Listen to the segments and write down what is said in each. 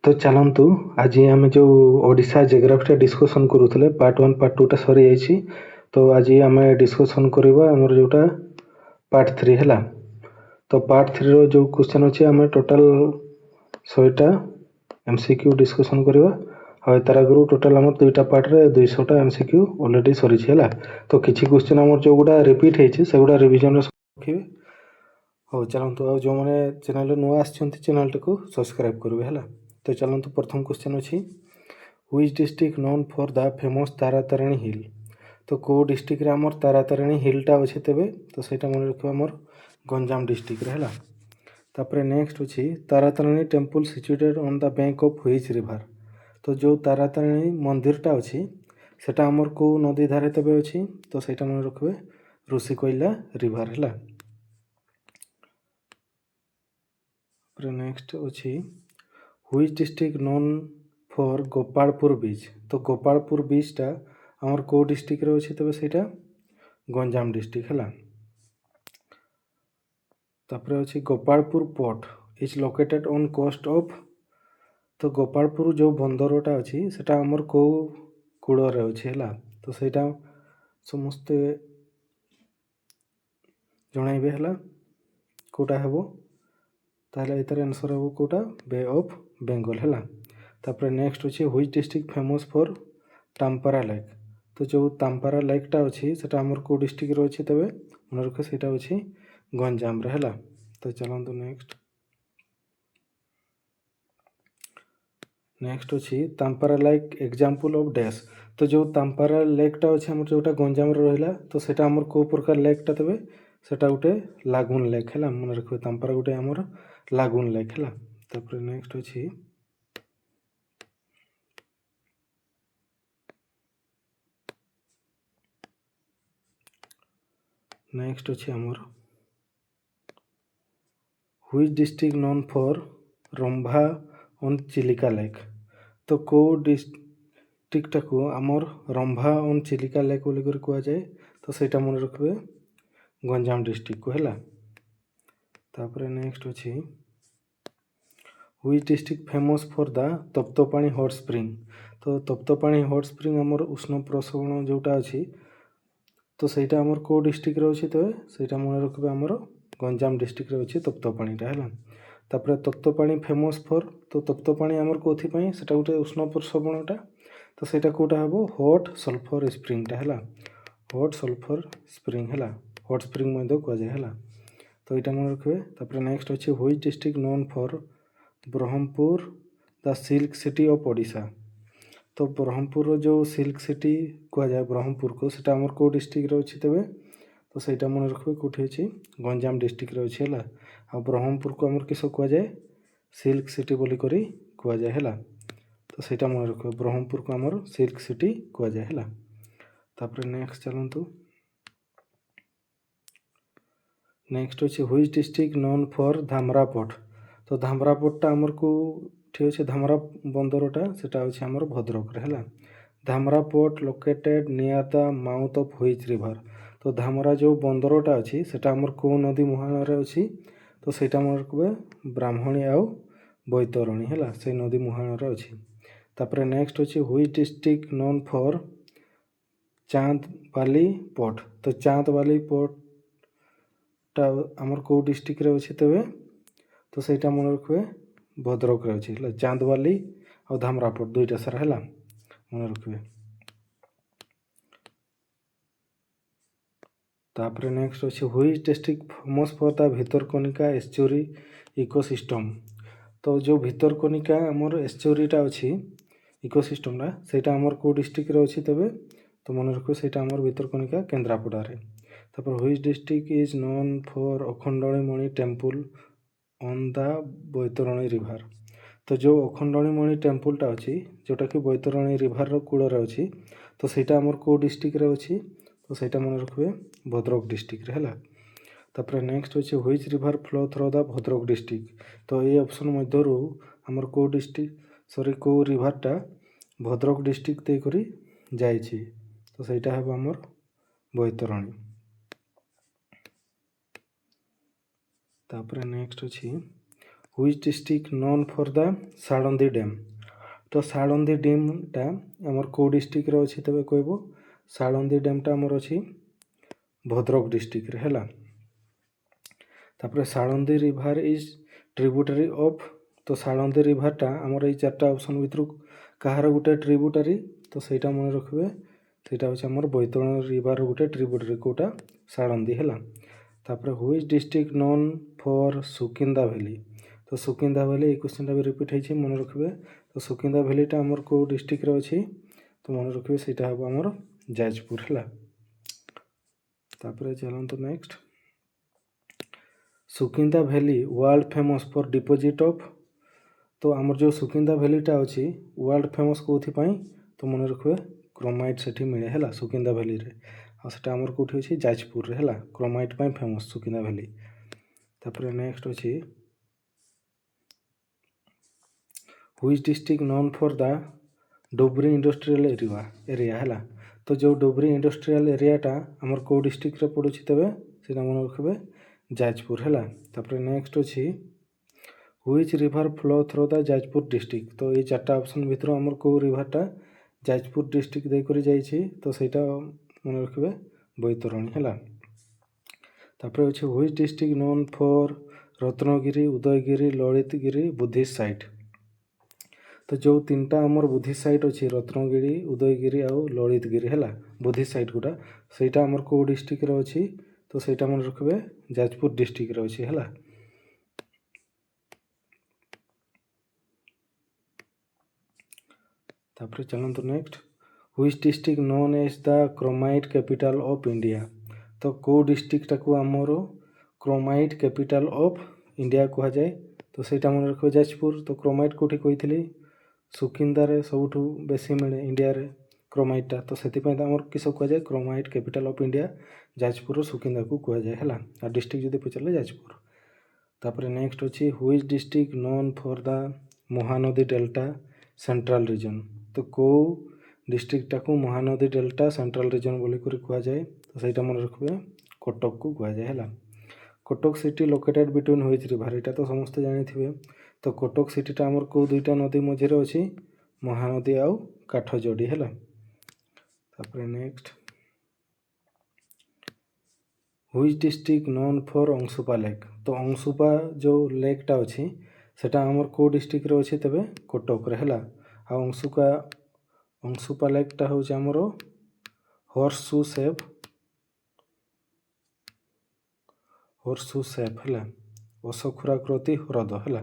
तो चलतु आज आम जो ओडिशा जियोग्राफी डिस्कसन करूँ पार्ट 1 पार्ट 2 सरी जाइए। तो आज आम डिस्कसन करवा आमर जोटा पार्ट 3 है। तो पार्ट 3 रो जो क्वेश्चन अच्छे आम टोटाल 100टा एमसीक्यू डिस्कसन करवा और तार आगु टोटाल आम 2टा पार्ट रे 200टा एमसीक्यू ऑलरेडी सरी है। तो किसी क्वेश्चन आम जो गुड़ा रिपीट होती से गुड़ा रिविजन रखिए। हाँ चलतु आ जो मैंने चैनल नुआ आसनल को सब्सक्राइब करेंगे है। तो चलतु प्रथम क्वेश्चन अच्छी which district known for the famous Taratarini hill. तो कौ डिस्ट्रिक्ट आमर तारातारिणी हिलटा अच्छे तेबे तो सहीटा मन रखा आमर गंजाम डिस्ट्रिक्ट है। तापर नेक्स्ट अच्छी Taratarini temple situated on the bank of which river. तो जो तारातारिणी मंदिरटा अच्छी सेटा आमर कौ नदी धारे तेबे अच्छी तो सहीटा मन रखिए ऋषिकोइला रिवर है। नेक्स्ट अच्छी which district known for Gopalpur beach. तो गोपालपुर बीचटा आमर कौ डिस्ट्रिक्ट रे अच्छे तेबे सेटा गंजाम डिस्ट्रिक्ट है। तापर अच्छी Gopalpur port is located on coast of. तो गोपालपुर जो बंदरटा अच्छी सेटा आमर कौ कूड़े अच्छे है तो सेटा समस्ते जनइबे है कौटा हेबो ताहले एतार आंसर हेबो कौटा बे ऑफ बेंगल है। तापर नेक्स्ट अच्छे which district famous for Tampara lake. तो जो टाम्पारा लेकटा अच्छी सेटा आमर कौ डिस्ट्रिक्ट रे अच्छे तेबे मन रख सेटा अच्छी गंजाम रे है। तो चलतु नेक्स्ट अच्छी टाम्पारा लेक एग्जांपल ऑफ डैश। तो जो टाम्पारा लेकटा अच्छे आमर जोटा गंजाम रे रहिला तो सेटा आमर कौ प्रकार लेकटा तेबे सेटा गोटे लागुन लेक है। मन रखिए टाम्पारा गोटे आमर लागुन लेक है। तापर नेक्स्ट अच्छी नेक्स्ट अच्छे आमर which district known for Rambha on Chilika lake. तो कौ डिस्ट्रिक्ट को आमर रंभा ऑन चिलिका लेक बोली कह जाए तो सहीटा मन रखिए गंजाम डिस्ट्रिक्ट को है। तापर नेक्स्ट अच्छी which district famous for the Taptapani hot spring. तो तप्तपाणी हॉट स्प्रिंग आमर उष्ण प्रसवण जोटा अच्छी तो सहीटा आमर कौ डिस्ट्रिक्ट रे अच्छे तेबे सहीटा मन रखिए आमर गंजाम डिस्ट्रिक्ट रे अच्छे तप्तपाणीटा है। तापर तप्तपाणी फेमस फॉर तो तप्तपाणी आमर कौथि पई सेटा गोटे उष्ण प्रसवणटा तो सहीटा कौटा हेबो हॉट सल्फर स्प्रिंगटा है। हॉट सल्फर स्प्रिंग है हॉट स्प्रिंग मध्य कह जाए है। तो यहाँ मन रखिए। तापर नेक्स्ट अच्छे which district known for Brahmapur the silk city of Odisha. तो ब्रह्मपुर जो सिल्क सिटी कह जाए ब्रह्मपुर को सेटा आमर कौ डिस्ट्रिक्ट रे अच्छी तेबे तो सहीटा मन रखिए कौटी अच्छी गंजाम डिस्ट्रिक्ट रे अच्छी है। आ ब्रह्मपुर को आमर किस कह जाए सिल्क सिटी बोली करी कह जाए है। तो सहीटा मन रखिए ब्रह्मपुर को आमर सिल्क सिटी कह जाए है। तापर नेक्स्ट चलतु नेक्स्ट अच्छे which district known for Dhamra port. तो धामरा पोर्टटा आमर को ठीक अच्छे धामरा बंदरटा सेटा अच्छे आमर भद्रक है। Dhamra port located near the mouth of which river. तो धामरा जो बंदरटा अच्छी सेटा आमर कौ नदी मुहाण रे अच्छी तो सहीटा मन रखिए ब्राह्मणी आउ बैतरणी है से नदी मुहाण रे अच्छी। तापर नेक्स्ट अच्छे which district known for chandbali port. तो चांदबाली पोर्ट आमर कौ डिस्ट्रिक्ट रे अच्छे तेबे तो सहीटा मन रखिए भद्रक रे अच्छी चांदबाली और धामरा पोर्ट दुईटा सारा है मन रखिए। तापर नेक्स्ट अच्छे which district famous for the Bhitarkanika estuary ecosystem. तो जो भितरकनिका आमर एस्चुरीटा अच्छी इकोसिस्टमटा सेटा आमर कौ डिस्ट्रिक्ट रे अच्छी तेबे तो मन रखिए सेटा आमर भितरकनिका केन्द्रापड़ा। तापर which district is known for Akhandalamani temple on the Baitarani river. तो जो अखंडणीमणि टेम्पलटा अच्छी जोटा कि बैतरणी रिवर कूड़े अच्छी तो सहीटा आमर कौ डिस्ट्रिक्ट रे अच्छी तो सहीटा मन रखिए भद्रक डिस्ट्रिक्ट है। तापर नेक्स्ट अच्छे which river flow through the Bhadrak district. तो ये ऑप्शन मध्यरु आमर कौ डिस्ट्रिक्ट सॉरी कौ रिवरटा भद्रक डिस्ट्रिक्ट दे करी जाइछि तो सहीटा हेबो आमर बैतरणी। तापर नेक्स्ट अच्छी which district known for the Salandi dam. ତ ଶାଳନ୍ଦୀ ଡ୍ୟାମ୍ଟା ଆମର କେଉଁ ଡିଷ୍ଟ୍ରିକ୍ଟରେ ଅଛି ତେବେ କହିବ। ଶାଳନ୍ଦୀ ଡ୍ୟାମ୍ଟା ଆମର ଅଛି ଭଦ୍ରକ ଡିଷ୍ଟ୍ରିକ୍ଟରେ ହେଲା। ତାପରେ Salandi river is tributary of. ତ ଶାଳନ୍ଦୀ ରିଭରଟା ଆମର ଏଇ ଚାରିଟା ଅପସନ୍ ଭିତରୁ କାହାର ଗୋଟେ ଟ୍ରିବ୍ୟୁଟାରୀ, ତ ସେଇଟା ମନେ ରଖିବେ, ସେଇଟା ହେଉଛି ଆମର ବୈତରଣୀ ରିଭର ଗୋଟେ ଟ୍ରିବ୍ୟୁଟାରୀ, କେଉଁଟା ଶାଳନ୍ଦୀ ହେଲା। ତାପରେ which district known for Sukinda valley. ତ ସୁକିନ୍ଦା ଭ୍ୟାଲି, ଏଇ କ୍ୱେଶ୍ଚନଟା ବି ରିପିଟ୍ ହେଇଛି, ମନେ ରଖିବେ। ତ ସୁକିନ୍ଦା ଭ୍ୟାଲିଟା ଆମର କେଉଁ ଡିଷ୍ଟ୍ରିକ୍ଟରେ ଅଛି, ତ ମନେ ରଖିବେ ସେଇଟା ହେବ ଆମର ଯାଜପୁର ହେଲା। ତାପରେ ଚାଲନ୍ତୁ next. Sukinda valley world famous for deposit of. ତ ଆମର ଯେଉଁ ସୁକିନ୍ଦା ଭ୍ୟାଲିଟା ଅଛି ୱାର୍ଲଡ ଫେମସ୍ କେଉଁଥିପାଇଁ, ତ ମନେ ରଖିବେ କ୍ରୋମାଇଟ୍ ସେଠି ମିଳେ ହେଲା ସୁକିନ୍ଦା ଭ୍ୟାଲିରେ। ଆଉ ସେଟା ଆମର କେଉଁଠି ଅଛି, ଯାଜପୁରରେ ହେଲା। କ୍ରୋମାଇଟ୍ ପାଇଁ ଫେମସ୍ ସୁକିନ୍ଦା ଭ୍ୟାଲି। ତାପରେ ନେକ୍ସଟ ଅଛି which district known for the Duburi industrial area ହେଲା। ତ ଯେଉଁ ଡୁବ୍ରି ଇଣ୍ଡଷ୍ଟ୍ରିଆଲ ଏରିଆଟା ଆମର କେଉଁ ଡିଷ୍ଟ୍ରିକ୍ଟରେ ପଡ଼ୁଛି ତେବେ ସେଇଟା ମନେ ରଖିବେ ଯାଜପୁର ହେଲା। ତାପରେ ନେକ୍ସଟ ଅଛି which river flow through the Jajpur district. ତ ଏଇ ଚାରିଟା ଅପସନ୍ ଭିତରୁ ଆମର କେଉଁ ରିଭରଟା ଯାଜପୁର ଡିଷ୍ଟ୍ରିକ୍ଟ ଦେଇକରି ଯାଇଛି, ତ ସେଇଟା ମନେ ରଖିବେ ବୈତରଣୀ ହେଲା। ତାପରେ ଅଛି which district known for Ratnagiri, Udayagiri, Lalitgiri Buddhist site. ତ ଯେଉଁ ତିନିଟା ଆମର ବୁଦ୍ଧିଷ୍ଟ ସାଇଟ୍ ଅଛି ରତ୍ନଗିରି, ଉଦୟଗିରି ଆଉ ଲଳିତଗିରି ହେଲା, ବୁଦ୍ଧିଷ୍ଟ ସାଇଟ୍ ଗୁଡ଼ା, ସେଇଟା ଆମର କେଉଁ ଡିଷ୍ଟ୍ରିକ୍ଟରେ ଅଛି, ତ ସେଇଟା ମନେ ରଖିବେ ଯାଜପୁର ଡିଷ୍ଟ୍ରିକ୍ଟରେ ଅଛି ହେଲା। ତାପରେ ଚାଲନ୍ତୁ next. Which district known as the chromite capital of India. ତ କେଉଁ ଡିଷ୍ଟ୍ରିକ୍ଟଟାକୁ ଆମର କ୍ରୋମାଇଟ୍ କ୍ୟାପିଟାଲ ଅଫ୍ ଇଣ୍ଡିଆ କୁହାଯାଏ, ତ ସେଇଟା ମନେ ରଖିବେ ଯାଜପୁର। ତ କ୍ରୋମାଇଟ୍ କେଉଁଠି କହିଥିଲି, ସୁକିନ୍ଦାରେ ସବୁଠୁ ବେଶୀ ମିଳେ ଇଣ୍ଡିଆରେ କ୍ରୋମାଇଟ୍ଟା, ତ ସେଥିପାଇଁ ତ ଆମର କିସ କୁହାଯାଏ, କ୍ରୋମାଇଟ୍ କ୍ୟାପିଟାଲ ଅଫ୍ ଇଣ୍ଡିଆ ଯାଜପୁରର ସୁକିନ୍ଦାକୁ କୁହାଯାଏ ହେଲା। ଆଉ ଡିଷ୍ଟ୍ରିକ୍ଟ ଯଦି ପଚାରିଲେ ଯାଜପୁର। ତାପରେ ନେକ୍ସଟ ଅଛି which district known for the Mahanadi delta central region. ତ କେଉଁ ଡିଷ୍ଟ୍ରିକ୍ଟଟାକୁ ମହାନଦୀ ଡେଲ୍ଟା ସେଣ୍ଟ୍ରାଲ ରିଜନ୍ ବୋଲିକରି କୁହାଯାଏ, ତ ସେଇଟା ମନେ ରଖିବେ କଟକକୁ କୁହାଯାଏ ହେଲା। Cuttack city located between which river, ଏଇଟା ତ ସମସ୍ତେ ଜାଣିଥିବେ। ତ କଟକ ସିଟିଟା ଆମର କେଉଁ ଦୁଇଟା ନଦୀ ମଝିରେ ଅଛି, ମହାନଦୀ ଆଉ କାଠଯୋଡ଼ି ହେଲା। ତାପରେ next which district known for Anshupa lake. ତ ଅଂଶୁପା ଯେଉଁ ଲେକ୍ଟା ଅଛି ସେଟା ଆମର କେଉଁ ଡିଷ୍ଟ୍ରିକ୍ଟରେ ଅଛି ତେବେ କଟକରେ ହେଲା। ଆଉ ଅଂଶୁପା ଲେକ୍ଟା ହେଉଛି ଆମର ହର୍ସୁ ସେପ୍ ହେଲା, ଅଶୋଖୁରାକୃତି ହ୍ରଦ ହେଲା।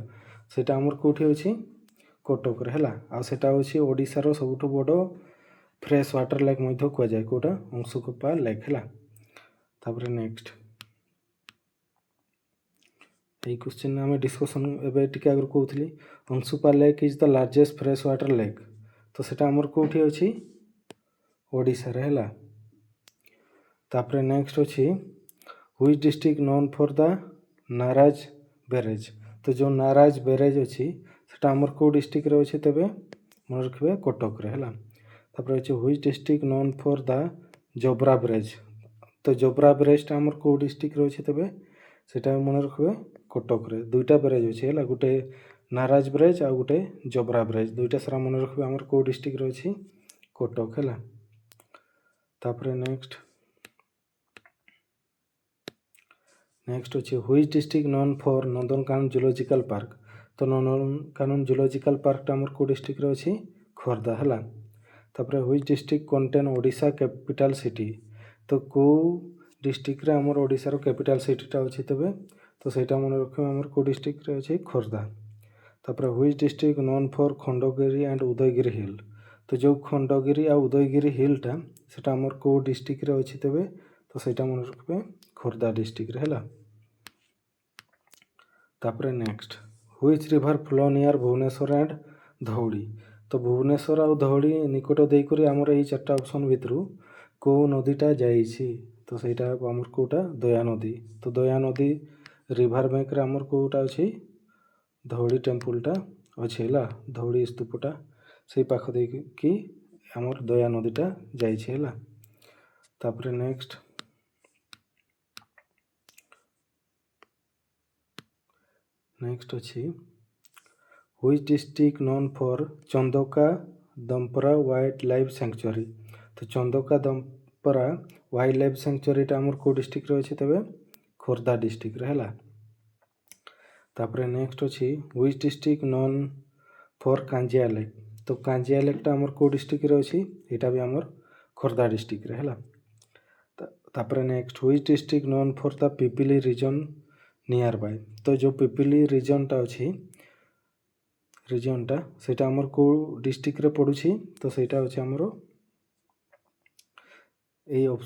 ସେଇଟା ଆମର କେଉଁଠି ଅଛି, କଟକରେ ହେଲା। ଆଉ ସେଇଟା ହେଉଛି ଓଡ଼ିଶାର ସବୁଠୁ ବଡ଼ ଫ୍ରେଶ୍ ୱାଟର ଲେକ୍ ମଧ୍ୟ କୁହାଯାଏ, କେଉଁଟା ଅଂଶୁପା ଲେକ୍ ହେଲା। ତାପରେ ନେକ୍ସଟ এই କ୍ୱେଶ୍ଚିନ୍ ଆମେ ଡିସ୍କସନ୍ ଏବେ ଟିକେ ଆଗରୁ କହୁଥିଲି, Anshupa lake is the largest fresh water lake. ତ ସେଇଟା ଆମର କେଉଁଠି ଅଛି, ଓଡ଼ିଶାରେ ହେଲା। ତାପରେ ନେକ୍ସଟ ଅଛି ହୁଇଚ୍ ଡିଷ୍ଟ୍ରିକ୍ଟ ନୋନ୍ ଫର୍ ଦ ନାରାଜ ବ୍ୟାରେଜ୍। ତ ଯେଉଁ ନାରାଜ ବ୍ୟାରେଜ୍ ଅଛି ସେଟା ଆମର କେଉଁ ଡିଷ୍ଟ୍ରିକ୍ଟରେ ଅଛି ତେବେ ମନେ ରଖିବେ କଟକରେ ହେଲା। ତାପରେ ଅଛି which district known for the Jobra bridge. ତ ଜୋବ୍ରା ବ୍ରିଜ୍ଟା ଆମର କେଉଁ ଡିଷ୍ଟ୍ରିକ୍ଟରେ ଅଛି ତେବେ ସେଇଟା ମନେ ରଖିବେ କଟକରେ। ଦୁଇଟା ବ୍ରିଜ୍ ଅଛି ହେଲା, ଗୋଟେ ନାରାଜ ବ୍ରିଜ୍ ଆଉ ଗୋଟେ ଜୋବ୍ରା ବ୍ରିଜ୍, ଦୁଇଟା ସାରା ମନେ ରଖିବେ ଆମର କେଉଁ ଡିଷ୍ଟ୍ରିକ୍ଟରେ ଅଛି, କଟକ ହେଲା। ତାପରେ ନେକ୍ସଟ ଅଛି which district known for Nandankanan zoological park. ତ ନନ୍ଦନକାନନ ଜୁଲୋଜିକାଲ ପାର୍କଟା ଆମର କେଉଁ ଡିଷ୍ଟ୍ରିକ୍ଟରେ ଅଛି, ଖୋର୍ଦ୍ଧା ହେଲା। ତାପରେ which district contain Odisha capital city. ତ କେଉଁ ଡିଷ୍ଟ୍ରିକ୍ଟରେ ଆମର ଓଡ଼ିଶାର କ୍ୟାପିଟାଲ ସିଟିଟା ଅଛି ତେବେ, ତ ସେଇଟା ମନେ ରଖିବେ ଆମର କେଉଁ ଡିଷ୍ଟ୍ରିକ୍ଟରେ ଅଛି, ଖୋର୍ଦ୍ଧା। ତାପରେ which district known for Khandagiri and Udayagiri hill. ତ ଯେଉଁ ଖଣ୍ଡଗିରି ଆଉ ଉଦୟଗିରି ହିଲ୍ଟା ସେଟା ଆମର କେଉଁ ଡିଷ୍ଟ୍ରିକ୍ଟରେ ଅଛି ତେବେ, ତ ସେଇଟା ମନେ ରଖିବେ ଖୋର୍ଦ୍ଧା ଡିଷ୍ଟ୍ରିକ୍ଟରେ ହେଲା। ତାପରେ next which river flow near Bhubaneswar and Dhauli. ତ ଭୁବନେଶ୍ୱର ଆଉ ଧଉଳି ନିକଟ ଦେଇକରି ଆମର ଏଇ ଚାରିଟା ଅପସନ୍ ଭିତରୁ କେଉଁ ନଦୀଟା ଯାଇଛି, ତ ସେଇଟା ଆମର କେଉଁଟା, ଦୟାନଦୀ। ତ ଦୟାନଦୀ ରିଭର ବ୍ୟାଙ୍କରେ ଆମର କେଉଁଟା ଅଛି, ଧଉଳି ଟେମ୍ପୁଲଟା ଅଛି ହେଲା, ଧଉଳି ସ୍ତୂପଟା ସେଇ ପାଖ ଦେଇକି ଆମର ଦୟାନଦୀଟା ଯାଇଛି ହେଲା। ତାପରେ नेक्स्ट अच्छी which district known for Chandaka Dampara wild life sanctuary. तो चंदोका दंपरा वाइल्ड लाइफ सैंक्चुरीटा आमर को डिस्ट्रिक्ट अच्छे तेज खोर्धा डिस्ट्रिक्ट है। तापर नेक्स्ट अच्छी which district known for Kanjia lake. तो कांजिया लेकटा आमर को डिस्ट्रिक्ट अच्छी यहाँ भी आमर खोर्धा डिस्ट्रिक्ट है। तापर next which district known for the Pipili region nearby. तो जो पिपिली रीजनटा अच्छी रीजनटा सेटा आमर को डिस्ट्रिक्ट रे पड़ुछि। तो सेटा अच्छे आमर ये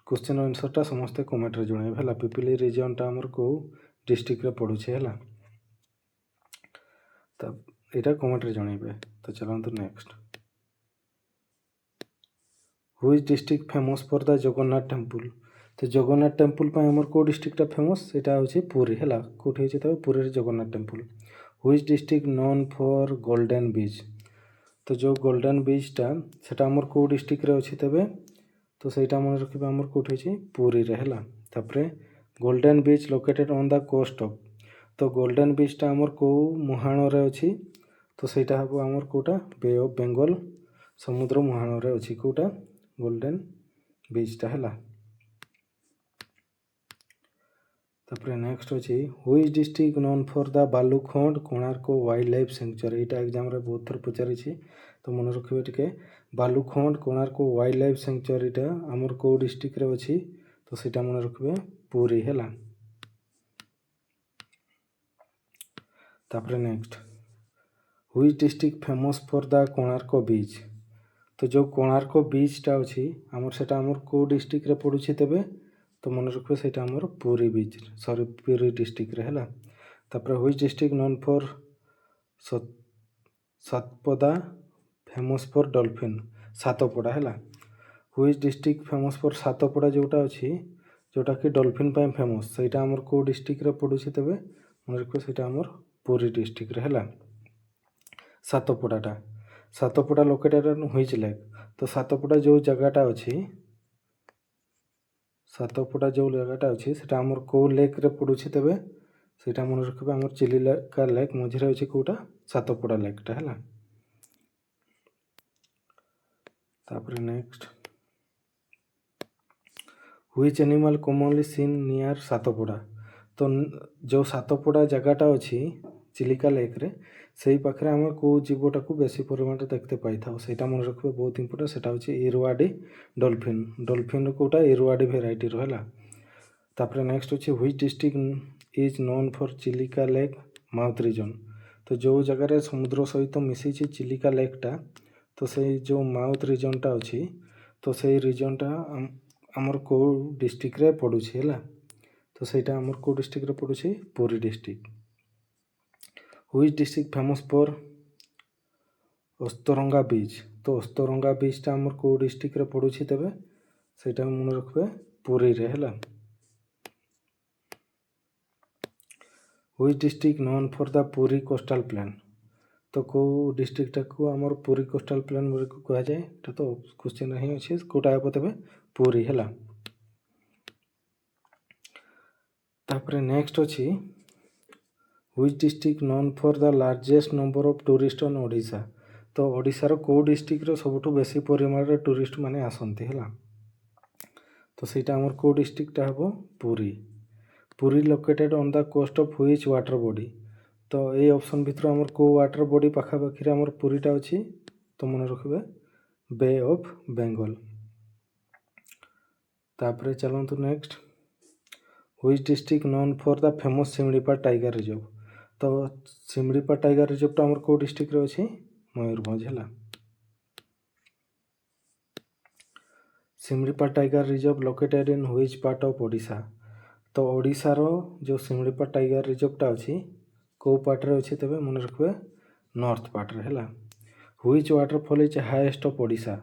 क्वेश्चन आंसरटा समस्ते कमेंट रे जणाइबे हला। पिपिली रीजनटा आमर को डिस्ट्रिक्ट रे पड़ुछि हला। तब एटा कमेंट रे जणाइबे। तो चलंतु next which district famous for the Jagannath temple. तो जगन्नाथ टेम्पल पर आमर को डिस्ट्रिक्टटा फेमस सेटा होछि पुरी है। कोठी होछि तबे पुरी रे Jagannath temple. Which district known for golden beach. तो जो गोल्डन बीचटा सेटा आमर को डिस्ट्रिक्ट रे अछि तबे तो सेटा मन रखिबे आमर कोठी होछि पुरी रे है। तापरे golden beach located on the coast of. तो गोल्डन बीचटा आमर को मुहाण रे अछि। तो सेटा हबो आमर कोटा बे ऑफ बेंगल समुद्र मुहाण रे अछि कोटा गोल्डन बीचटा है। तापर नेक्स्ट अच्छी which district known for the Balukhand Konark wild life sanctuary. यहाँ एग्जाम रे बहुत थर पचारि तो मन रखिए टिके बालुखंड कोणार्क वाइल्ड लाइफ सैंक्चुरीटा आमर को डिस्ट्रिक्ट रे अच्छी। तो सीटा मन रखिए पुरी है। तापर next which district famous for the Konark beach. तो जो कोणार्क बीचटा अच्छी आमर सेटा आमर को डिस्ट्रिक्ट रे पड़ुछि तेबे तो मन रखिए सेटा आमर Puri beach sorry Puri district रे है। तापर which district known for Satapada famous for dolphin Satapada है। Which district famous for Satapada जोटा अच्छी जोटा कि डॉल्फिन पाए फेमस सेटा आमर को डिस्ट्रिक्ट रे पड़ुछि तेबे मन रखिए सेटा आमर पुरी डिस्ट्रिक्ट रे है। सातपड़ाटा सातपड़ा लोकेटेड ऑन व्हिच लेक। तो सातपड़ा जो जगहटा अच्छी सातपड़ा जो जगहटा अच्छी सेटा आमर को लेक रे पड़ुछि तेबे सेटा मन रखिबे आमर चिलिका लेक मझिरे अछि कोटा सातपड़ा लेकटा है। तापर next which animal commonly seen near Satapada. तो जो सातपड़ा जगहटा अच्छी चिलिका लेक रे सेही पाखरे आमर को जीवटा को बेसी परिमाण देखते पाई था सेटा मन रखिबे बहुत इंपोर्टेंट सेटा होछि इरवाडी डॉल्फिन डॉल्फिन कोटा इरवाडी वेराइटी रहला। तापर नेक्स्ट होछि which district is known for Chilika lake mouth region. तो जो जगह रे समुद्र सहित मिसी चिलिका लेकटा तो से जो माउथ रीजनटा अच्छी तो से रीजनटा आमर को डिस्ट्रिक्ट रे पड़ुछि है। तो सेटा आमर को डिस्ट्रिक्ट रे पड़ुछि Puri district. Which district famous for Astaranga beach. तो अस्तरंगा बीचटा आमर को डिस्ट्रिक्ट रे पड़ुछि तेबे सेटा मन रखबे पुरी रे है। Which district known for the Puri coastal plain. तो को डिस्ट्रिक्ट को आमर पुरी कोस्टल प्लेन को कहा जाए एटा तो क्वेश्चन नहीं अछि कोटा हेबो तेबे पुरी है। तापर नेक्स्ट अछि which district known for the largest number of tourist on Odisha. तो ओडिशा रो को डिस्ट्रिक्ट रो सबुठु बेसी परिमाण रे टूरिस्ट माने आसंती है। तो सेटा आमर को डिस्ट्रिक्ट हेबो Puri. Puri located on the coast of which water body. तो ये ऑप्शन भितर आमर को वाटर बॉडी पाखापाखि आमर पुरीटा अच्छी। तो मन रखिए बे ऑफ बेंगल। तापर चलतु next which district known for the famous Similipal tiger reserve. तो सिमलीपाल टाइगर रिजर्व आमर को डिस्ट्रिक्ट रे अछि मयूरभंज है। Similipal tiger reserve located in which part of Odisha. तो ओडिशा रो जो सिमलीपाल टाइगर रिजर्वटा अच्छी को पार्ट रे अच्छी तबे मन रखिए नॉर्थ पार्ट रे है। Which waterfall is highest of Odisha.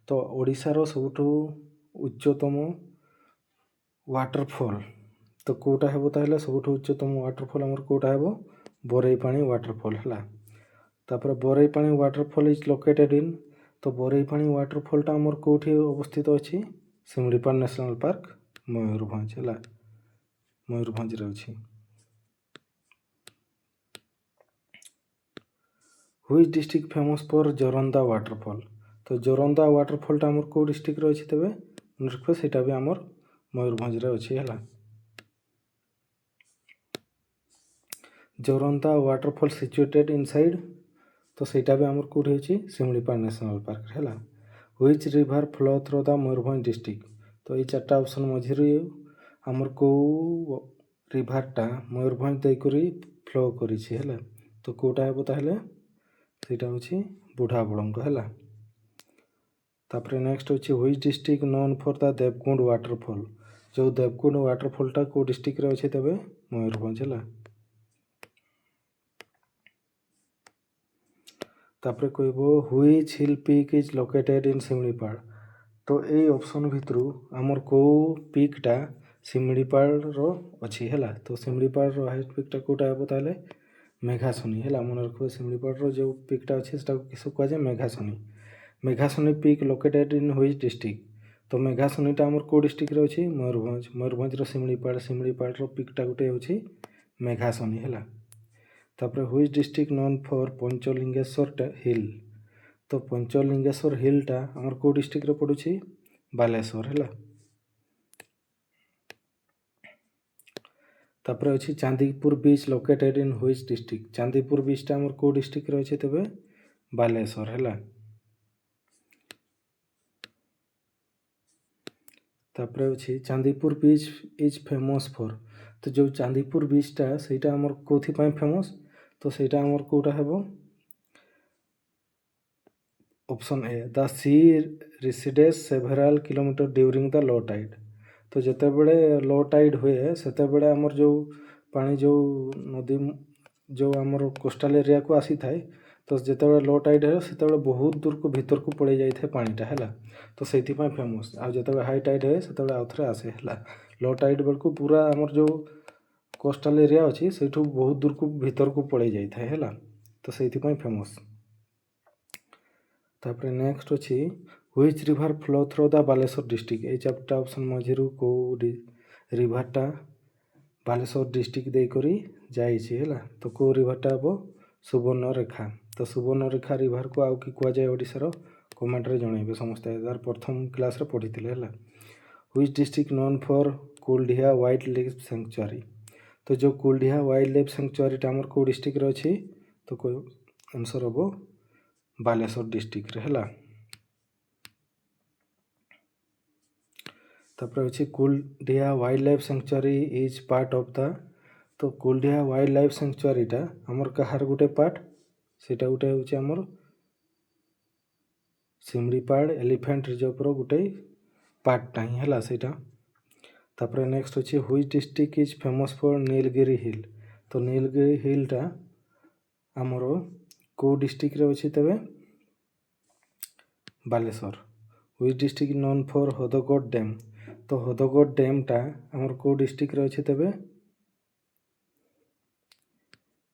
तो ओडिशा रो सबुठु उच्चतम वाटरफॉल तो कोटा हेबो ताहले सबुठु उच्चतम वाटरफॉल आमर कोटा हेबो बोरईपाणी वाटरफॉल है। तापर बोरईपाणी वाटरफॉल इज लोकेटेड इन। तो बोरईपाणी वाटरफॉलटा आमर कोठी अवस्थित अच्छी सिमलीपाल नेशनल पार्क मयूरभंज है। मयूरभंज रे अछि। হুইଚ୍ ডিଷ୍ଟ୍ରିକ୍ଟ ଫେମସ୍ ଫର୍ ଜୋରନ୍ଦା ୱାଟରଫଲ୍। ତ ଜୋରନ୍ଦା ୱାଟରଫଲ୍ଟା ଆମର କେଉଁ ଡିଷ୍ଟ୍ରିକ୍ଟରେ ଅଛି ତେବେ ମନେ ରଖିବେ ସେଇଟା ବି ଆମର ମୟୂରଭଞ୍ଜରେ ଅଛି ହେଲା। ଜୋରନ୍ଦା ୱାଟରଫଲ୍ ସିଚୁଏଟେଡ୍ ଇନସାଇଡ୍, ତ ସେଇଟା ବି ଆମର କେଉଁଠି ଅଛି ଶିମିଳିପାଳ ନ୍ୟାସନାଲ୍ ପାର୍କରେ ହେଲା। Which river flow through the Mayurbhanj district, ତ ଏଇ ଚାରିଟା ଅପସନ୍ ମଝିରୁ ଆମର କେଉଁ ରିଭର୍ଟା ମୟୂରଭଞ୍ଜ ଦେଇକରି ଫ୍ଲୋ କରିଛି ହେଲା। ତ କେଉଁଟା ହେବ ତାହେଲେ ସେଇଟା ହେଉଛି ବୁଢ଼ାବଳଙ୍ଗ ହେଲା। ତାପରେ ନେକ୍ସଟ ଅଛି which district known for the Devkund waterfall, ଯେଉଁ ଦେବକୁଣ୍ଡ ୱାଟରଫଲ୍ଟା କେଉଁ ଡିଷ୍ଟ୍ରିକ୍ଟରେ ଅଛି ତେବେ ମୟୂରଭଞ୍ଜ ହେଲା। ତାପରେ କହିବ which hill peak is located in Similipal, ତ ଏଇ ଅପସନ୍ ଭିତରୁ ଆମର କେଉଁ ପିକ୍ଟା ଶିମିଳିପାଳର ଅଛି ହେଲା। ତ ଶିମିଳିପାଳର ହାଇଏଷ୍ଟ ପିକ୍ଟା କେଉଁଟା ହେବ ତାହେଲେ ମେଘାସନୀ ହେଲା। ମନେ ରଖିବେ ଶିମିଳିପାଳର ଯେଉଁ ପିକ୍ଟା ଅଛି ସେଟାକୁ କିସ କୁହାଯାଏ Meghasani. Meghasani peak located in which district, ତ ମେଘାସନୀଟା ଆମର କେଉଁ ଡିଷ୍ଟ୍ରିକ୍ଟରେ ଅଛି ମୟୂରଭଞ୍ଜ। ମୟୂରଭଞ୍ଜର ଶିମିଳିପାଳର ପିକ୍ଟା ଗୋଟେ ହେଉଛି ମେଘାସନୀ ହେଲା। ତାପରେ which district known for Panchalingeswar hill, ତ ପଞ୍ଚଲିଙ୍ଗେଶ୍ୱର ହିଲ୍ଟା ଆମର କେଉଁ ଡିଷ୍ଟ୍ରିକ୍ଟରେ ପଡ଼ୁଛି ବାଲେଶ୍ୱର ହେଲା। ତାପରେ ଅଛି Chandipur beach located in which district, Chandipur ବିଚ୍ଟା ଆମର କେଉଁ ଡିଷ୍ଟ୍ରିକ୍ଟରେ ଅଛି ତେବେ ବାଲେଶ୍ୱର ହେଲା। ତାପରେ ଅଛି Chandipur beach is famous for, ତ ଯେଉଁ ଚାନ୍ଦିପୁର ବିଚ୍ଟା ସେଇଟା ଆମର କେଉଁଥିପାଇଁ ଫେମସ୍, ତ ସେଇଟା ଆମର କେଉଁଟା ହେବ option A the sea recedes several kilometre during the low tide, ତ ଯେତେବେଳେ ଲୋ ଟାଇଡ୍ ହୁଏ ସେତେବେଳେ ଆମର ଯେଉଁ ପାଣି ଯେଉଁ ନଦୀ ଯେଉଁ ଆମର କୋଷ୍ଟାଲ ଏରିଆକୁ ଆସିଥାଏ, ତ ଯେତେବେଳେ ଲୋ ଟାଇଡ୍ ହୁଏ ସେତେବେଳେ ବହୁତ ଦୂରକୁ ଭିତରକୁ ପଳେଇ ଯାଇଥାଏ ପାଣିଟା ହେଲା। ତ ସେଇଥିପାଇଁ ଫେମସ୍। ଆଉ ଯେତେବେଳେ ହାଇ ଟାଇଡ୍ ହୁଏ ସେତେବେଳେ ଆଉଥରେ ଆସେ ହେଲା। ଲୋ ଟାଇଡ୍ ବେଳକୁ ପୁରା ଆମର ଯେଉଁ କୋଷ୍ଟାଲ ଏରିଆ ଅଛି ସେଇଠୁ ବହୁତ ଦୂରକୁ ଭିତରକୁ ପଳେଇ ଯାଇଥାଏ ହେଲା। ତ ସେଇଥିପାଇଁ ଫେମସ୍। ତାପରେ ନେକ୍ସଟ ଅଛି which river flow through the Baleswar district, ଏଇ ଚାରିଟା ଅପସନ୍ ମଝିରୁ କେଉଁ ରିଭର୍ଟା ବାଲେଶ୍ୱର ଡିଷ୍ଟ୍ରିକ୍ଟ ଦେଇକରି ଯାଇଛି ହେଲା। ତ କେଉଁ ରିଭର୍ଟା ହେବ ସୁବର୍ଣ୍ଣରେଖା। ତ ସୁବର୍ଣ୍ଣରେଖା ରିଭର୍କୁ ଆଉ କି କୁହାଯାଏ ଓଡ଼ିଶାର କମେଣ୍ଟରେ ଜଣାଇବେ ସମସ୍ତେ, ଯାହାର ପ୍ରଥମ କ୍ଲାସ୍ରେ ପଢ଼ିଥିଲେ ହେଲା। Which district known for Kuldiha wild life sanctuary, ତ ଯେଉଁ କୁଲଡିହା ୱାଇଲ୍ଡ ଲାଇଫ୍ ସାଙ୍କ୍ଚୁଆରୀଟା ଆମର କେଉଁ ଡିଷ୍ଟ୍ରିକ୍ଟରେ ଅଛି, ତ ଆନ୍ସର୍ ହେବ ବାଲେଶ୍ୱର ଡିଷ୍ଟ୍ରିକ୍ଟରେ ହେଲା। ତାପରେ ଅଛି Kuldiha wild life sanctuary is part of the, ତ କୁଲଡିହା ୱାଇଲ୍ଡ ଲାଇଫ୍ ସାଙ୍କ୍ଚୁଆରୀଟା ଆମର କାହାର ଗୋଟେ ପାର୍ଟ, ସେଇଟା ଗୋଟେ ହେଉଛି ଆମର ଶିମିଳିପାଳ ଏଲିଫେଣ୍ଟ ରିଜର୍ଭର ଗୋଟେ ପାର୍ଟଟା ହିଁ ହେଲା ସେଇଟା। ତାପରେ ନେକ୍ସଟ ଅଛି which district is famous for Nilgiri hill, ତ ନୀଲଗିରି ହିଲ୍ଟା ଆମର କେଉଁ ଡିଷ୍ଟ୍ରିକ୍ଟରେ ଅଛି ତେବେ Baleswar. Which district known for Hadgarh dam, ତ ହଦଗଡ଼ ଡ୍ୟାମ୍ଟା ଆମର କେଉଁ ଡିଷ୍ଟ୍ରିକ୍ଟରେ ଅଛି ତେବେ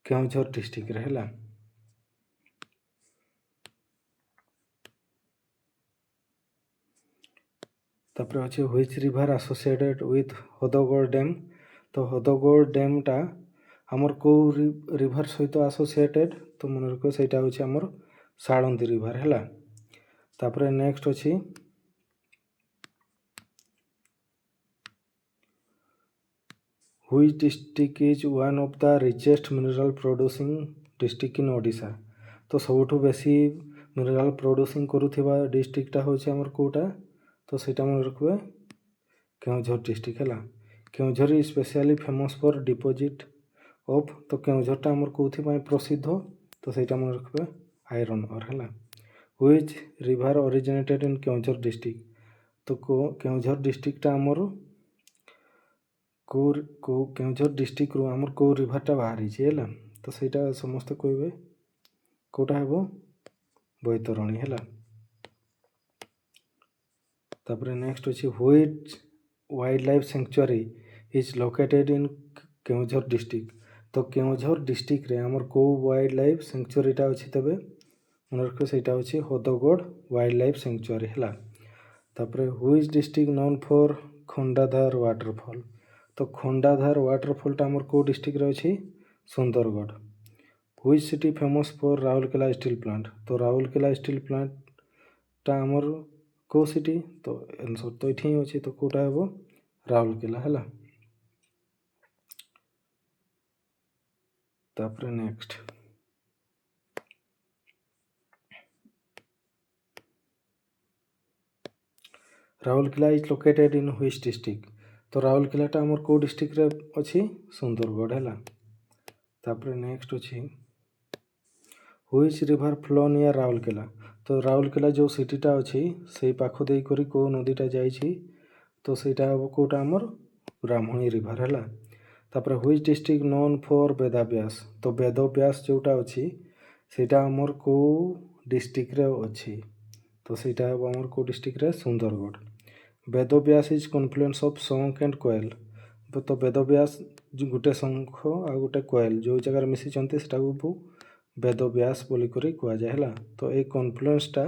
କେଉଁଝର ଡିଷ୍ଟ୍ରିକ୍ଟରେ ହେଲା। ତାପରେ ଅଛି which river associated with Hadgarh dam, ତ ହଦଗଡ଼ ଡ୍ୟାମ୍ଟା ଆମର କେଉଁ ରିଭର୍ ସହିତ ଆସୋସିଏଟେଡ୍, ତ ମନେ ରଖିବ ସେଇଟା ହେଉଛି ଆମର ସାଳନ୍ଦୀ ରିଭର୍ ହେଲା। ତାପରେ ନେକ୍ସଟ ଅଛି which district is one of the richest mineral producing district in Odisha, ତ ସବୁଠୁ ବେଶୀ ମିନେରାଲ ପ୍ରଡ୍ୟୁସିଂ କରୁଥିବା ଡିଷ୍ଟ୍ରିକ୍ଟଟା ହେଉଛି ଆମର କେଉଁଟା, ତ ସେଇଟା ମନେ ରଖିବେ କେଉଁଝର ଡିଷ୍ଟ୍ରିକ୍ଟ ହେଲା। Keonjhar is specially famous for deposit of, ତ କେଉଁଝରଟା ଆମର କେଉଁଥିପାଇଁ ପ୍ରସିଦ୍ଧ, ତ ସେଇଟା ମନେ ରଖିବେ ଆଇରନ୍ ଅର୍ ହେଲା। Which river originated in Keonjhar district, ତ କେଉଁଝର ଡିଷ୍ଟ୍ରିକ୍ଟଟା ଆମର କେଉଁଝର ଡିଷ୍ଟ୍ରିକ୍ଟରୁ ଆମର କେଉଁ ରିଭର୍ଟା ବାହାରିଛି ହେଲା। ତ ସେଇଟା ସମସ୍ତେ କହିବେ କେଉଁଟା ହେବ ବୈତରଣୀ ହେଲା। ତାପରେ ନେକ୍ସଟ ଅଛି which wild life sanctuary is located in Keonjhar district, ତ କେଉଁଝର ଡିଷ୍ଟ୍ରିକ୍ଟରେ ଆମର କେଉଁ ୱାଇଲ୍ଡ ଲାଇଫ୍ ସାଙ୍କ୍ଚୁଆରୀଟା ଅଛି ତେବେ ମନେ ରଖିବେ ସେଇଟା ହେଉଛି ହଦଗଡ଼ ୱାଇଲ୍ଡ ଲାଇଫ୍ ସାଙ୍କ୍ଚୁଆରୀ ହେଲା। ତାପରେ which district known for Khandadhar waterfall, ତ ଖଣ୍ଡାଧାର ୱାଟରଫଲ୍ଟା ଆମର କେଉଁ ଡିଷ୍ଟ୍ରିକ୍ଟରେ ଅଛି Sundargarh. Which city famous for Rourkela steel plant. तो राउरकेला स्टील प्लांटटा आमर को सिटी तो आंसर तो ये अच्छे तो कौटा हे राउरकेला है। तापर next Rourkela is located in which district. तो राउरकेलाटा आमर को डिस्ट्रिक्ट रे अच्छी सुंदरगढ़ है। तापर नेक्स्ट अच्छी which river flow near Rourkela. तो राउरकेला जो सिटीटा अच्छी से पाख दे करी को नदीटा जाइछि तो सेटा हम कोटा आमर ब्राह्मणी रिवर है। तापर which district known for Vedvyas. तो वेदव्यास जोटा अच्छी सेटा आमर को डिस्ट्रिक्ट रे अच्छी तो सेटा हम आमर को डिस्ट्रिक्ट रे Sundargarh. Vedvyas is confluence of Sankh and Koel. तो वेदव्यास गोटे शंख आ गोटे कोयल जो जगह मिसी सेटा वेदव्यास बोली करी कह जाए है। तो ये कन्फ्लुएंसटा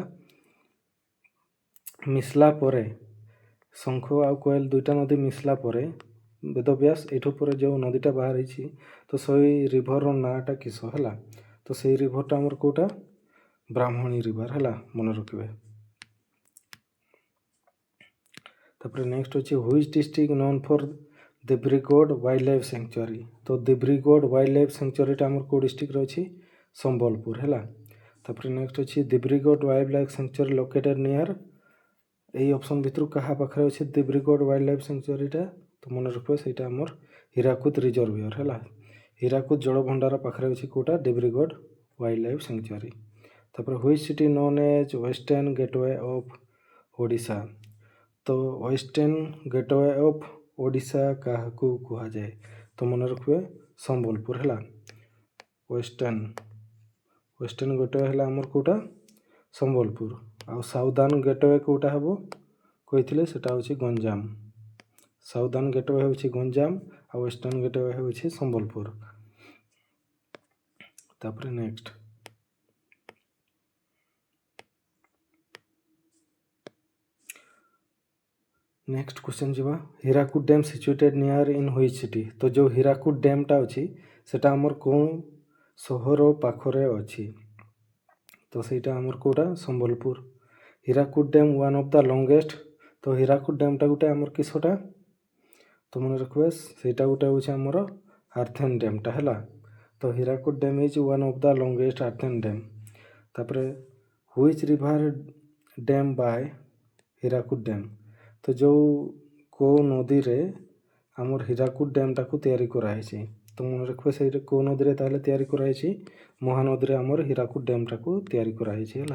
मिसला परे शंख आ कोयल दुईटा नदी मिसला परे वेदव्यास एठू पर जो नदीटा बाहर तो सही रिभर नाटा किस है। तो सही रिभरटा आमर कोटा ब्राह्मणी रिवर है मन रखिए। तापर नेक्स्ट अच्छे which district known for Debrigarh wild life sanctuary. तो देब्रीगढ़ वाइल्ड लाइफ सेंचुरीटा आमर को डिस्ट्रिक्ट अच्छी संबलपुर है। तापर नेक्स्ट अच्छी Debrigarh wild life sanctuary located near यही ऑप्शन भितर क्या पाखे अच्छे देब्रीगढ़ वाइल्ड लाइफ सेंचुरीटा तो मन रखिए से आमर हीराकुद रिजर्वियर है। हीराकुद जलभंडार पाखे अच्छे कौटा देब्रीगढ़ वाइल्ड लाइफ सेंचुरी। तापर which city known as western gateway of Odisha. तो वेस्टर्न गेटवे ऑफ ओडिशा क्या कह जाए तो मन रखिए संबलपुर है। वेस्टर्न गेटवे है आमर कौटा संबलपुर आ साउदर्न गेटवे कौटा हे कही सेटा हूँ गंजाम। साउदर्न गेटवे हूँ गंजाम आ वेस्टर्न गेटवे हूँ संबलपुर। तापर नेक्स्ट क्वेश्चन जीवा Hirakud dam situated near in which city. तो जो हीराकुद डैमटा अच्छी सेटा आमर कौन सहर पाखरे अच्छी तो सेटा आमर कौटा Sambalpur. Hirakud dam one of the longest. तो हीराकुद डैमटा गोटे आमर किसटा तो मन रखिए सेटा गोटे हूँ आमर आर्थेन डैमटा है। तो Hirakud dam is one of the longest earthen dam. तापर which river dam by Hirakud dam. तो जो को नदी रे आमर हीराकुद डैमटा को तैयारी कराई तो मन रखिए से को नदी रे ताले तैयारी कराई महानदी रे आमर हीराकुद डैमटा को तैयारी कराई है।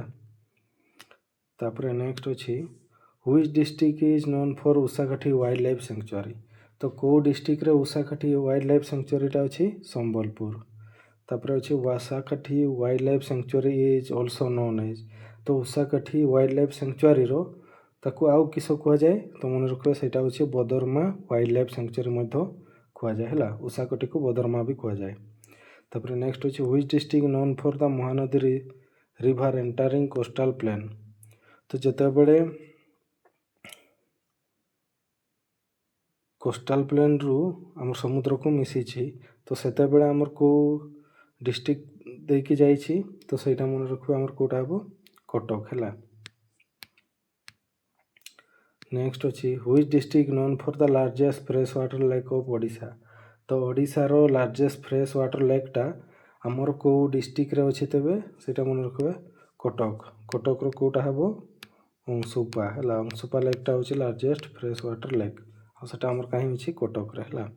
तापर नेक्स्ट अच्छी which district is known for Ushakothi wild life sanctuary. तो को डिस्ट्रिक्ट रे उषाकाठी वाइल्ड लाइफ सेंचुरीटा अच्छी संबलपुर। तापर अच्छी Ushakothi wild life sanctuary is also known as. तो उषाकाठी वाइल्ड लाइफ सेंचुरी रो ताकू आउ किस कह जाए तो मन रखिए सेटा हूँ बदरमा वाइल्ड लाइफ सेंचुरी कह जाए है। उषाकाठी को बदरमा भी कह जाए। तापर नेक्स्ट अच्छे which district known for the Mahanadi river entering coastal plain. तो जिते बड़े कोस्टल प्लेन रु आम समुद्र को मिसी तो सेते बेले आमर को डिस्ट्रिक्ट देकी जाइछि तो सेटा मन रखिए आमर कोटा हे कटक है। नेक्स्ट अच्छी which district known for the largest fresh water lake of Odisha. तो ओडिशार लार्जेस्ट फ्रेश वाटर लेकटा आमर को डिस्ट्रिक्ट रे अच्छी तेबे सेटा मन रखिए कटक। कटक कौटा हे अंशुपा है। अंशुपा लेकटा हूँ लार्जेस्ट फ्रेश वाटर लेक और सेटा आमर कहीं अच्छी कटक रे है।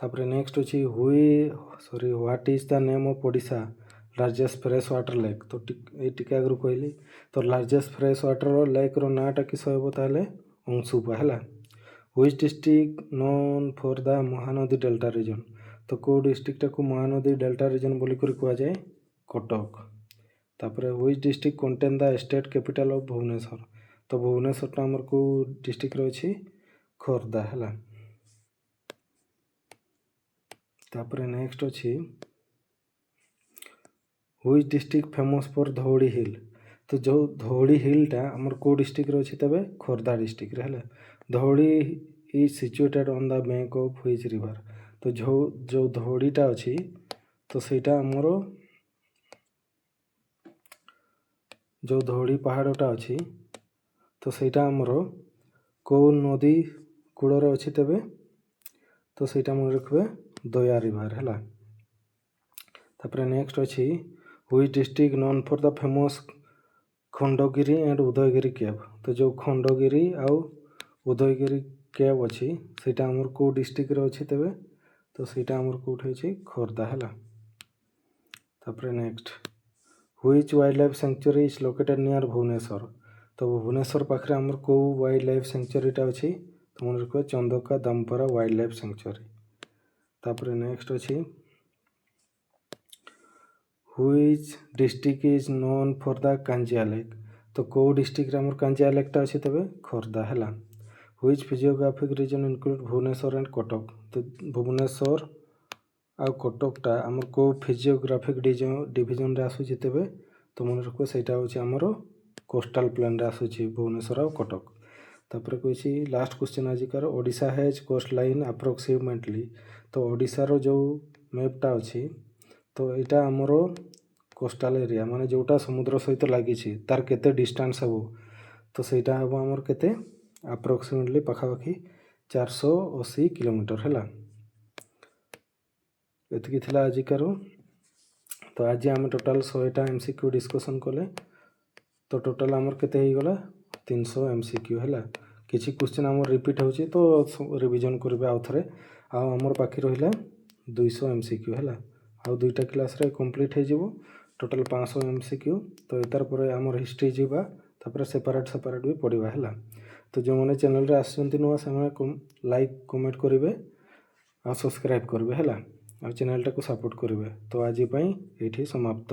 तापर नेक्स्ट अच्छी what is the name of Odisha largest fresh water lake. तो ये आगु कहली तो लार्जेस्ट फ्रेश वाटर लेक रो नाटा किस हे ताले अंशुपा है। Which district known for the Mahanadi delta region. तो को डिस्ट्रिक्ट को महानदी डेल्टा रीजन बोली कह जाए कटक। तापर which district contain the state capital of Bhubaneswar. तो भुवनेश्वरटा आमर को डिस्ट्रिक्ट रे अच्छी खोर्धा है। तापर नेक्स्ट अच्छी which district famous for Dhauli hill. तो जो धौली हिलटा आमर को डिस्ट्रिक्ट अच्छी तबे खोर्धा डिस्ट्रिक्ट है। Dhauli is situated on the bank of which river. ତ ଯେଉଁ ଧଡ଼ିଟା ଅଛି ତ ସେଇଟା ଆମର ଯେଉଁ ଧଡ଼ି ପାହାଡ଼ଟା ଅଛି ତ ସେଇଟା ଆମର କେଉଁ ନଦୀ କୂଳରେ ଅଛି ତେବେ ତ ସେଇଟା ମନେ ରଖିବେ ଦୟା ରିଭର ହେଲା। ତାପରେ ନେକ୍ସଟ ଅଛି which district known for the famous Khandagiri and Udayagiri cave. ତ ଯେଉଁ ଖଣ୍ଡଗିରି ଆଉ ଉଦୟଗିରି କେଭ୍ ଅଛି ସେଇଟା ଆମର କେଉଁ ଡିଷ୍ଟ୍ରିକ୍ଟରେ ଅଛି ତେବେ ତ ସେଇଟା ଆମର କେଉଁଠି ଅଛି ଖୋର୍ଦ୍ଧା ହେଲା। ତାପରେ next which wild life sanctuary is located near Bhubaneswar. ତ ଭୁବନେଶ୍ୱର ପାଖରେ ଆମର କେଉଁ ୱାଇଲ୍ଡ ଲାଇଫ୍ ସାଙ୍କ୍ଚୁଆରୀଟା ଅଛି ତ ମନେ ରଖିବା ଚନ୍ଦକା ଦାମପରା ୱାଇଲ୍ଡ ଲାଇଫ୍ ସାଙ୍କ୍ଚୁଆରୀ। ତାପରେ ନେକ୍ସଟ ଅଛି which district is known for the Kanjia lake. ତ କେଉଁ ଡିଷ୍ଟ୍ରିକ୍ଟରେ ଆମର କାଞ୍ଜିଆ ଲେକ୍ଟା ଅଛି ତେବେ ଖୋର୍ଦ୍ଧା ହେଲା। Which physiographic region include Bhubaneswar and Cuttack. ତ ଭୁବନେଶ୍ୱର ଆଉ କଟକଟା ଆମର କେଉଁ ଫିଜିଓଗ୍ରାଫିକ୍ ଡିଭିଜନରେ ଆସୁଛି ତେବେ ତ ମନେ ରଖିବ ସେଇଟା ହେଉଛି ଆମର କୋଷ୍ଟାଲ ପ୍ଲେନ୍ରେ ଆସୁଛି ଭୁବନେଶ୍ୱର ଆଉ କଟକ। ତାପରେ କହିଛି ଲାଷ୍ଟ କ୍ୱେଶ୍ଚିନ୍ ଆଜିକାର Odisha has coastline approximately. ତ ଓଡ଼ିଶାର ଯେଉଁ ମ୍ୟାପ୍ଟା ଅଛି ତ ଏଇଟା ଆମର କୋଷ୍ଟାଲ ଏରିଆ ମାନେ ଯେଉଁଟା ସମୁଦ୍ର ସହିତ ଲାଗିଛି ତାର କେତେ ଡିଷ୍ଟାନ୍ସ ହେବ ତ ସେଇଟା ହେବ ଆମର କେତେ ଆପ୍ରୋକ୍ସିମେଟଲି ପାଖାପାଖି 480 କିଲୋମିଟର ହେଲା। ଏତିକି ଥିଲା ଆଜିକାର। ତ ଆଜି ଆମେ ଟୋଟାଲ 100ଟା MCQ ଡିସ୍କସନ୍ କଲେ। ତ ଟୋଟାଲ ଆମର କେତେ ହେଇଗଲା 300 MCQ ହେଲା। କିଛି କ୍ୱେଶ୍ଚିନ୍ ଆମର ରିପିଟ୍ ହେଉଛି ତ ରିଭିଜନ୍ କରିବେ ଆଉ ଥରେ। ଆଉ ଆମର ବାକି ରହିଲା 200 MCQ ହେଲା। ଆଉ 2ଟା କ୍ଲାସ୍ରେ କମ୍ପ୍ଲିଟ୍ ହେଇଯିବ ଟୋଟାଲ 500 MCQ। ତ ଏତାର ପରେ ଆମର ହିଷ୍ଟ୍ରି ଯିବା ତାପରେ ସେପାରେଟ୍ ବି ପଢ଼ିବା ହେଲା। ତ ଯେଉଁମାନେ ଚ୍ୟାନେଲରେ ଆସିଛନ୍ତି ନୂଆ ସେମାନେ ଲାଇକ୍ କମେଣ୍ଟ କରିବେ ଆଉ ସବସ୍କ୍ରାଇବ୍ କରିବେ ହେଲା। ଆଉ ଚ୍ୟାନେଲଟାକୁ ସପୋର୍ଟ କରିବେ। ତ ଆଜି ପାଇଁ ଏଇଠି ସମାପ୍ତ।